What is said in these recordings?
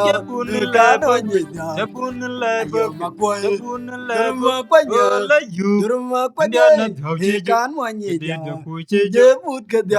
Jabun Kano lebagu, nyida. jabun Ayo lebagu, makwai. jabun lebagu, Durma kwanya. ola you. Durma Ndiana kwanya. dhauchiju, Kan mwanyida. ededa kuchiju, Jebut da kadya.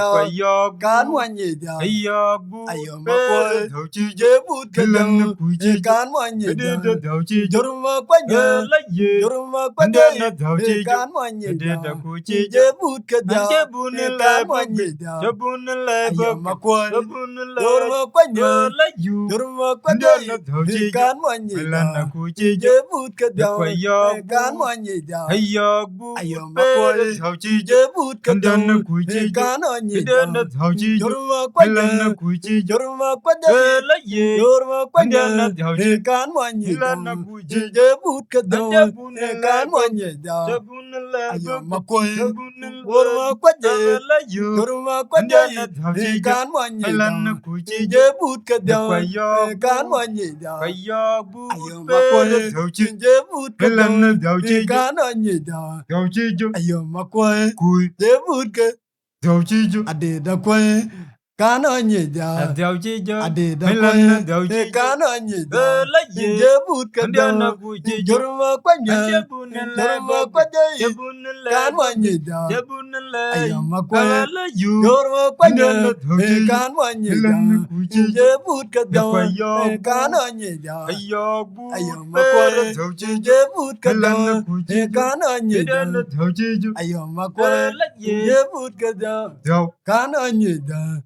Kan kwayogbu, mwanyida. ayogbu, Ayo peda makwai. dhauchiju, Jebut kadya. kalana kuchiju, Kan mwanyida. ededa dhauchiju, Durma kwanya. ola ye. Durma kwanya. Ndiana dhauchiju, Kan mwanyida. ededa kuchiju, Jebut kadya. anjabun Kan lebagu, mwanyida. jabun Ayo lebagu, makwai. jabun Durma lebagu, kwanya. ola you. Durma kwanya. Ndiana dhauchiju, Kan mwanyida. kalana kuchiju, Jebut da kadya. Kan kwayogbu, mwanyida. ayogbu, Ayo peda makwai. dhauchiju, Jebut kadya. andana kuchiju, Kan ededa mwanyida. dhauchiju, Durma kalana kwanya. kuchiju, Durma kwanya. ela ye. Durma Ndiana kwanya. dhauchiju, Kan mwanyida. kalana kuchiju, Jebut kadya. anjabun Kan lebagu, mwanyida. jabun Ayo lebagu, makwai. jabun Durma lebagu, kwanya. ela you. Durma Ndiana kwanya. dhauchiju, Kan mwanyida. kalana kuchiju, Jebut da kadya. kwayogbu, Kan mwanyida. kwayogbu, Ayo peda makwai. dhauchiju, Jebut kadya. kalana dhauchiju, Kan mwanyida. dhauchiju, Ayo makwai. kui, Jebut kadya. dhauchiju, Ade da kwai. Kan mwanyida. dhauchiju, Ade da kalana kwai. dhauchiju, Kan mwanyida. ela ye. Jebut Ndiana kadya. kuchiju, Durma kwanya. anjabun Durma lebagu, kwanya. jabun Kan lebagu, mwanyida. jabun Ayo lebagu, makwai. ela you. Durma Ndiana kwanya. dhauchiju, Kan mwanyida. kalana kuchiju, Jebut da kadya. kwayogbu, Kan mwanyida. ayogbu, Ayo peda makwai. dhauchiju, Jebut kalana kadya. kuchiju, Kan mwanyida. ndiana dhauchiju, Ayo makwai. ela ye. Jebut kadya. Dhau. Kan mwanyida.